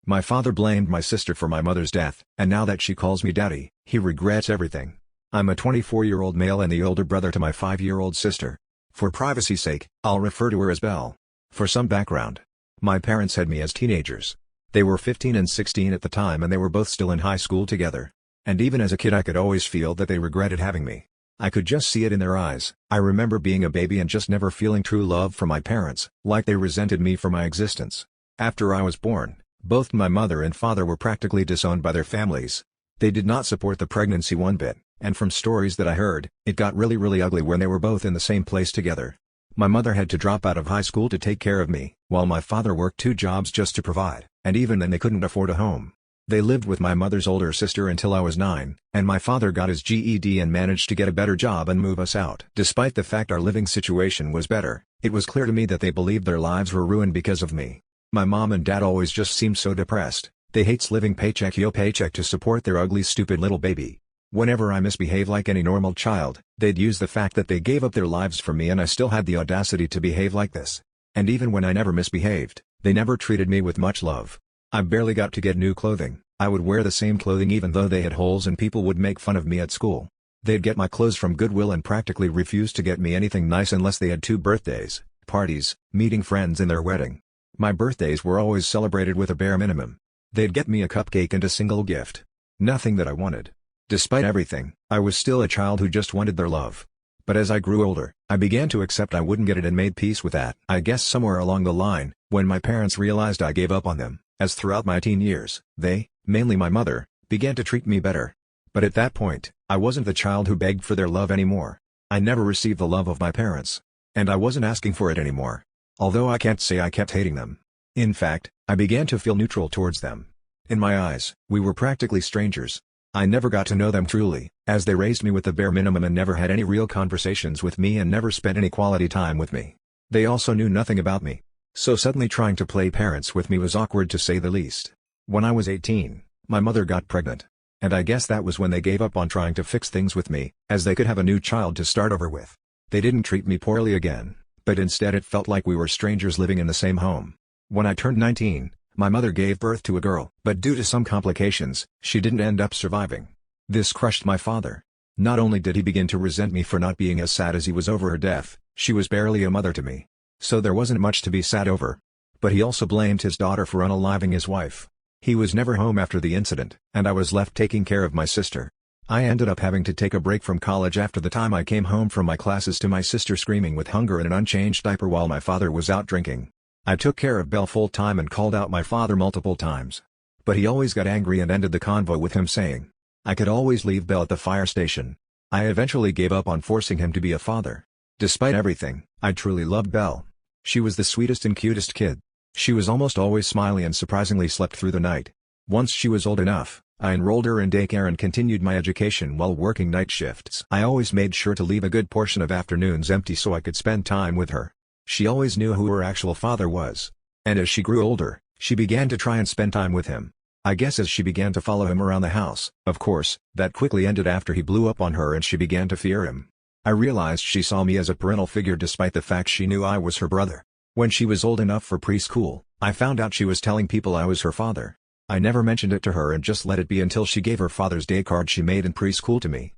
My father blamed my sister for my mother's death, and now that she calls me daddy, he regrets everything. I'm a 24-year-old male and the older brother to my 5-year-old sister. For privacy's sake, I'll refer to her as Belle. For some background. My parents had me as teenagers. They were 15 and 16 at the time and they were both still in high school together. And even as a kid I could always feel that they regretted having me. I could just see it in their eyes. I remember being a baby and just never feeling true love from my parents, like they resented me for my existence. After I was born, both my mother and father were practically disowned by their families. They did not support the pregnancy one bit, and from stories that I heard, it got really ugly when they were both in the same place together. My mother had to drop out of high school to take care of me, while my father worked 2 jobs just to provide, and even then they couldn't afford a home. They lived with my mother's older sister until I was 9, and my father got his GED and managed to get a better job and move us out. Despite the fact our living situation was better, it was clear to me that they believed their lives were ruined because of me. My mom and dad always just seemed so depressed. They hates living paycheck to paycheck to support their ugly stupid little baby. Whenever I misbehaved like any normal child, they'd use the fact that they gave up their lives for me and I still had the audacity to behave like this. And even when I never misbehaved, they never treated me with much love. I barely got to get new clothing. I would wear the same clothing even though they had holes and people would make fun of me at school. They'd get my clothes from Goodwill and practically refuse to get me anything nice unless they had 2 birthdays, parties, meeting friends and their wedding. My birthdays were always celebrated with a bare minimum. They'd get me a cupcake and a single gift. Nothing that I wanted. Despite everything, I was still a child who just wanted their love. But as I grew older, I began to accept I wouldn't get it and made peace with that. I guess somewhere along the line, when my parents realized I gave up on them, as throughout my teen years, they, mainly my mother, began to treat me better. But at that point, I wasn't the child who begged for their love anymore. I never received the love of my parents. And I wasn't asking for it anymore. Although I can't say I kept hating them. In fact, I began to feel neutral towards them. In my eyes, we were practically strangers. I never got to know them truly, as they raised me with the bare minimum and never had any real conversations with me and never spent any quality time with me. They also knew nothing about me. So suddenly trying to play parents with me was awkward to say the least. When I was 18, my mother got pregnant. And I guess that was when they gave up on trying to fix things with me, as they could have a new child to start over with. They didn't treat me poorly again, but instead it felt like we were strangers living in the same home. When I turned 19, my mother gave birth to a girl, but due to some complications, she didn't end up surviving. This crushed my father. Not only did he begin to resent me for not being as sad as he was over her death, she was barely a mother to me. So there wasn't much to be sad over. But he also blamed his daughter for unaliving his wife. He was never home after the incident, and I was left taking care of my sister. I ended up having to take a break from college after the time I came home from my classes to my sister screaming with hunger in an unchanged diaper while my father was out drinking. I took care of Belle full-time and called out my father multiple times. But he always got angry and ended the convo with him saying, I could always leave Belle at the fire station. I eventually gave up on forcing him to be a father. Despite everything, I truly loved Belle. She was the sweetest and cutest kid. She was almost always smiley and surprisingly slept through the night. Once she was old enough, I enrolled her in daycare and continued my education while working night shifts. I always made sure to leave a good portion of afternoons empty so I could spend time with her. She always knew who her actual father was. And as she grew older, she began to try and spend time with him. I guess as she began to follow him around the house, of course, that quickly ended after he blew up on her and she began to fear him. I realized she saw me as a parental figure despite the fact she knew I was her brother. When she was old enough for preschool, I found out she was telling people I was her father. I never mentioned it to her and just let it be until she gave her Father's Day card she made in preschool to me.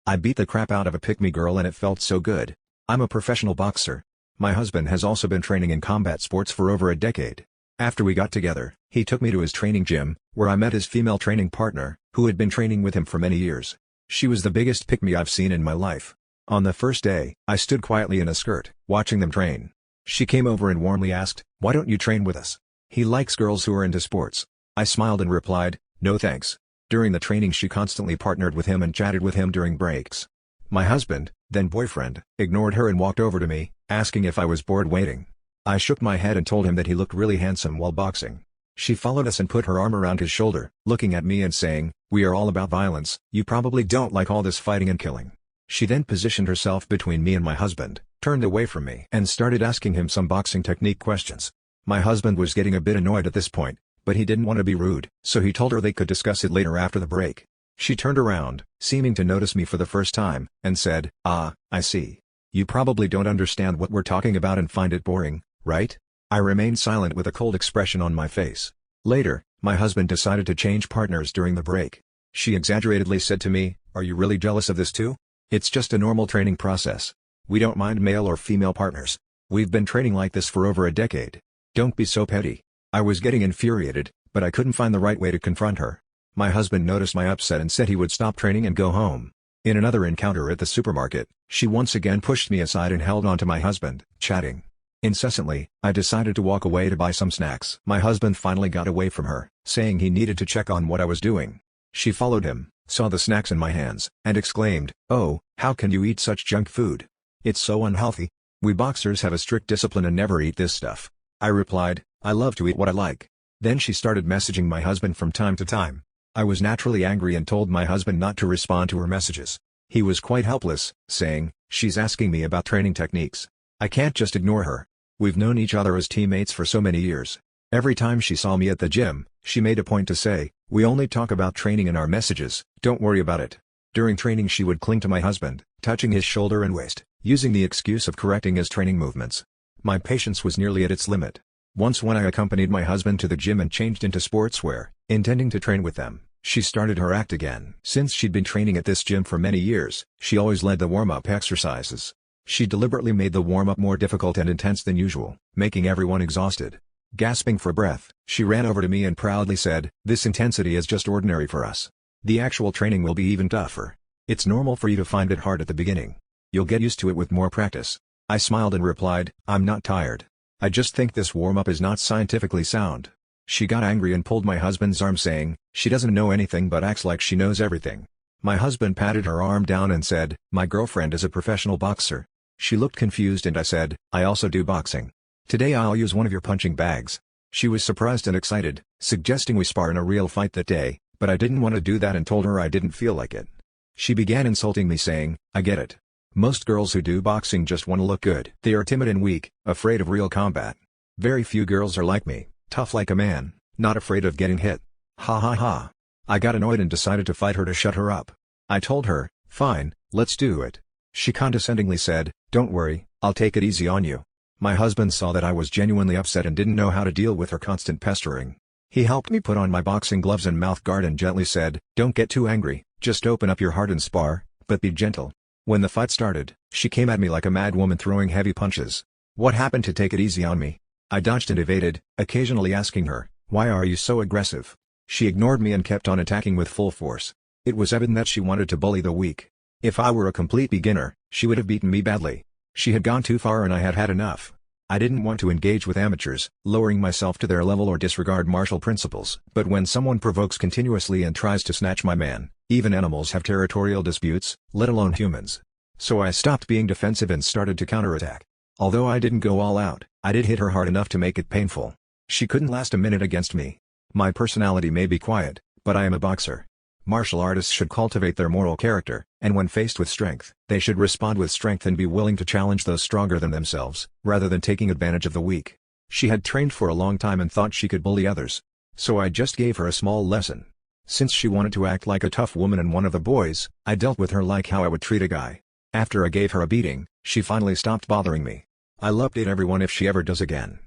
I beat the crap out of a pick-me girl and it felt so good. I'm a professional boxer. My husband has also been training in combat sports for over a decade. After we got together, he took me to his training gym, where I met his female training partner, who had been training with him for many years. She was the biggest pick-me I've seen in my life. On the first day, I stood quietly in a skirt, watching them train. She came over and warmly asked, "Why don't you train with us?" He likes girls who are into sports. I smiled and replied, "No thanks." During the training she constantly partnered with him and chatted with him during breaks. My husband, then boyfriend, ignored her and walked over to me, asking if I was bored waiting. I shook my head and told him that he looked really handsome while boxing. She followed us and put her arm around his shoulder, looking at me and saying, "We are all about violence, you probably don't like all this fighting and killing." She then positioned herself between me and my husband, turned away from me and started asking him some boxing technique questions. My husband was getting a bit annoyed at this point, but he didn't want to be rude, so he told her they could discuss it later after the break. She turned around, seeming to notice me for the first time, and said, "Ah, I see. You probably don't understand what we're talking about and find it boring, right?" I remained silent with a cold expression on my face. Later, my husband decided to change partners during the break. She exaggeratedly said to me, "Are you really jealous of this too? It's just a normal training process. We don't mind male or female partners. We've been training like this for over a decade. Don't be so petty." I was getting infuriated, but I couldn't find the right way to confront her. My husband noticed my upset and said he would stop training and go home. In another encounter at the supermarket, she once again pushed me aside and held on to my husband, chatting incessantly. I decided to walk away to buy some snacks. My husband finally got away from her, saying he needed to check on what I was doing. She followed him, saw the snacks in my hands, and exclaimed, "Oh, how can you eat such junk food? It's so unhealthy. We boxers have a strict discipline and never eat this stuff." I replied, "I love to eat what I like." Then she started messaging my husband from time to time. I was naturally angry and told my husband not to respond to her messages. He was quite helpless, saying, "She's asking me about training techniques. I can't just ignore her. We've known each other as teammates for so many years." Every time she saw me at the gym, she made a point to say, "We only talk about training in our messages, don't worry about it." During training she would cling to my husband, touching his shoulder and waist, using the excuse of correcting his training movements. My patience was nearly at its limit. Once when I accompanied my husband to the gym and changed into sportswear, intending to train with them, she started her act again. Since she'd been training at this gym for many years, she always led the warm-up exercises. She deliberately made the warm-up more difficult and intense than usual, making everyone exhausted. Gasping for breath, she ran over to me and proudly said, "This intensity is just ordinary for us. The actual training will be even tougher. It's normal for you to find it hard at the beginning. You'll get used to it with more practice." I smiled and replied, "I'm not tired. I just think this warm-up is not scientifically sound." She got angry and pulled my husband's arm saying, "She doesn't know anything but acts like she knows everything." My husband patted her arm down and said, "My girlfriend is a professional boxer." She looked confused and I said, "I also do boxing. Today I'll use one of your punching bags." She was surprised and excited, suggesting we spar in a real fight that day, but I didn't want to do that and told her I didn't feel like it. She began insulting me saying, "I get it. Most girls who do boxing just want to look good. They are timid and weak, afraid of real combat. Very few girls are like me, tough like a man, not afraid of getting hit. Ha ha ha." I got annoyed and decided to fight her to shut her up. I told her, "Fine, let's do it." She condescendingly said, "Don't worry, I'll take it easy on you." My husband saw that I was genuinely upset and didn't know how to deal with her constant pestering. He helped me put on my boxing gloves and mouth guard and gently said, "Don't get too angry, just open up your heart and spar, but be gentle." When the fight started, she came at me like a mad woman throwing heavy punches. What happened to take it easy on me? I dodged and evaded, occasionally asking her, "Why are you so aggressive?" She ignored me and kept on attacking with full force. It was evident that she wanted to bully the weak. If I were a complete beginner, she would have beaten me badly. She had gone too far and I had had enough. I didn't want to engage with amateurs, lowering myself to their level or disregard martial principles. But when someone provokes continuously and tries to snatch my man, even animals have territorial disputes, let alone humans. So I stopped being defensive and started to counterattack. Although I didn't go all out, I did hit her hard enough to make it painful. She couldn't last a minute against me. My personality may be quiet, but I am a boxer. Martial artists should cultivate their moral character, and when faced with strength, they should respond with strength and be willing to challenge those stronger than themselves, rather than taking advantage of the weak. She had trained for a long time and thought she could bully others. So I just gave her a small lesson. Since she wanted to act like a tough woman and one of the boys, I dealt with her like how I would treat a guy. After I gave her a beating, she finally stopped bothering me. I'll update everyone if she ever does again.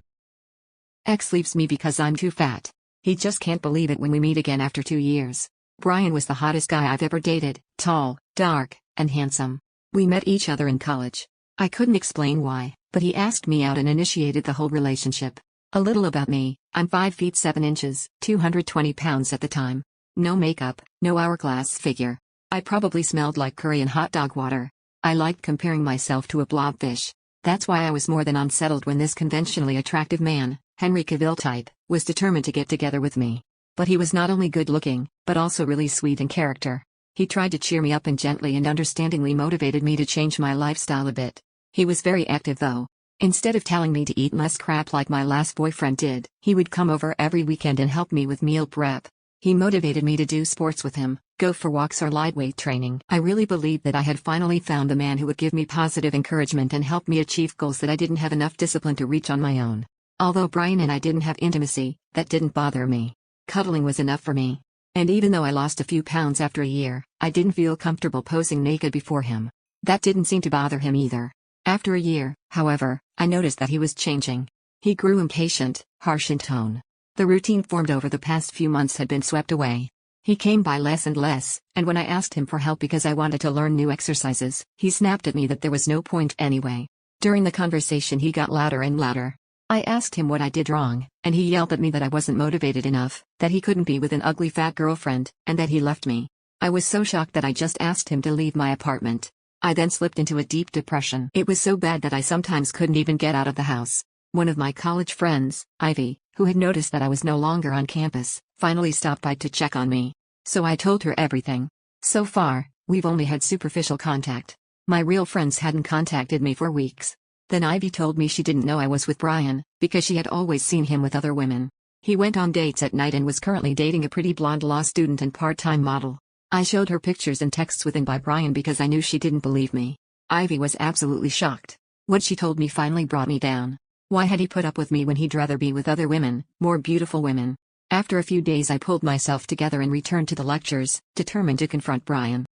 X leaves me because I'm too fat. He just can't believe it when we meet again after 2 years. Brian was the hottest guy I've ever dated, tall, dark, and handsome. We met each other in college. I couldn't explain why, but he asked me out and initiated the whole relationship. A little about me: I'm 5 feet 7 inches, 220 pounds at the time. No makeup, no hourglass figure. I probably smelled like curry and hot dog water. I liked comparing myself to a blobfish. That's why I was more than unsettled when this conventionally attractive man, Henry Cavill type, was determined to get together with me. But he was not only good looking, but also really sweet in character. He tried to cheer me up and gently and understandingly motivated me to change my lifestyle a bit. He was very active though. Instead of telling me to eat less crap like my last boyfriend did, he would come over every weekend and help me with meal prep. He motivated me to do sports with him, go for walks or lightweight training. I really believed that I had finally found the man who would give me positive encouragement and help me achieve goals that I didn't have enough discipline to reach on my own. Although Brian and I didn't have intimacy, that didn't bother me. Cuddling was enough for me. And even though I lost a few pounds after a year, I didn't feel comfortable posing naked before him. That didn't seem to bother him either. After a year, however, I noticed that he was changing. He grew impatient, harsh in tone. The routine formed over the past few months had been swept away. He came by less and less, and when I asked him for help because I wanted to learn new exercises, he snapped at me that there was no point anyway. During the conversation he got louder and louder. I asked him what I did wrong, and he yelled at me that I wasn't motivated enough, that he couldn't be with an ugly fat girlfriend, and that he left me. I was so shocked that I just asked him to leave my apartment. I then slipped into a deep depression. It was so bad that I sometimes couldn't even get out of the house. One of my college friends, Ivy, who had noticed that I was no longer on campus, finally stopped by to check on me. So I told her everything. So far, we've only had superficial contact. My real friends hadn't contacted me for weeks. Then Ivy told me she didn't know I was with Brian, because she had always seen him with other women. He went on dates at night and was currently dating a pretty blonde law student and part-time model. I showed her pictures and texts with him by Brian because I knew she didn't believe me. Ivy was absolutely shocked. What she told me finally brought me down. Why had he put up with me when he'd rather be with other women, more beautiful women? After a few days I pulled myself together and returned to the lectures, determined to confront Brian.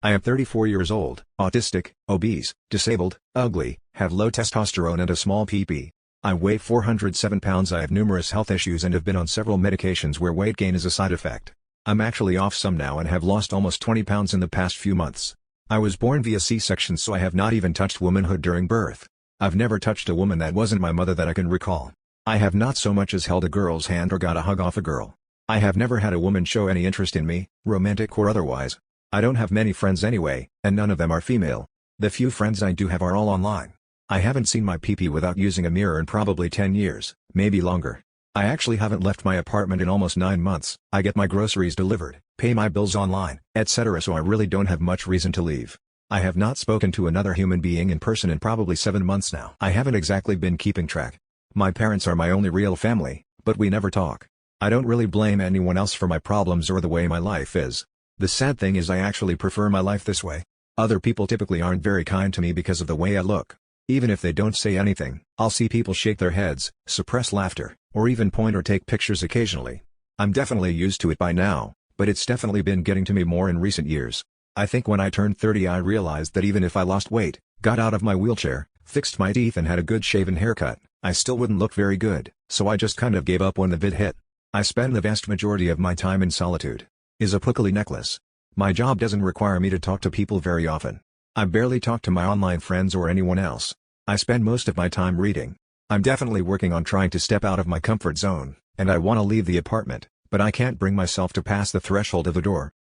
I am 34 years old, autistic, obese, disabled, ugly, have low testosterone and a small PP. I weigh 407 pounds. I have numerous health issues and have been on several medications where weight gain is a side effect. I'm actually off some now and have lost almost 20 pounds in the past few months. I was born via C-section, so I have not even touched womanhood during birth. I've never touched a woman that wasn't my mother that I can recall. I have not so much as held a girl's hand or got a hug off a girl. I have never had a woman show any interest in me, romantic or otherwise. I don't have many friends anyway, and none of them are female. The few friends I do have are all online. I haven't seen my PP without using a mirror in probably 10 years, maybe longer. I actually haven't left my apartment in almost 9 months. I get my groceries delivered, pay my bills online, etc., so I really don't have much reason to leave. I have not spoken to another human being in person in probably 7 months now. I haven't exactly been keeping track. My parents are my only real family, but we never talk. I don't really blame anyone else for my problems or the way my life is. The sad thing is I actually prefer my life this way. Other people typically aren't very kind to me because of the way I look. Even if they don't say anything, I'll see people shake their heads, suppress laughter, or even point or take pictures occasionally. I'm definitely used to it by now, but it's definitely been getting to me more in recent years. I think when I turned 30 I realized that even if I lost weight, got out of my wheelchair, fixed my teeth and had a good shaven haircut, I still wouldn't look very good, so I just kind of gave up when the vid hit. I spend the vast majority of my time in solitude. Is a Pukali necklace. My job doesn't require me to talk to people very often. I barely talk to my online friends or anyone else. I spend most of my time reading. I'm definitely working on trying to step out of my comfort zone, and I want to leave the apartment, but I can't bring myself to pass the threshold of the door.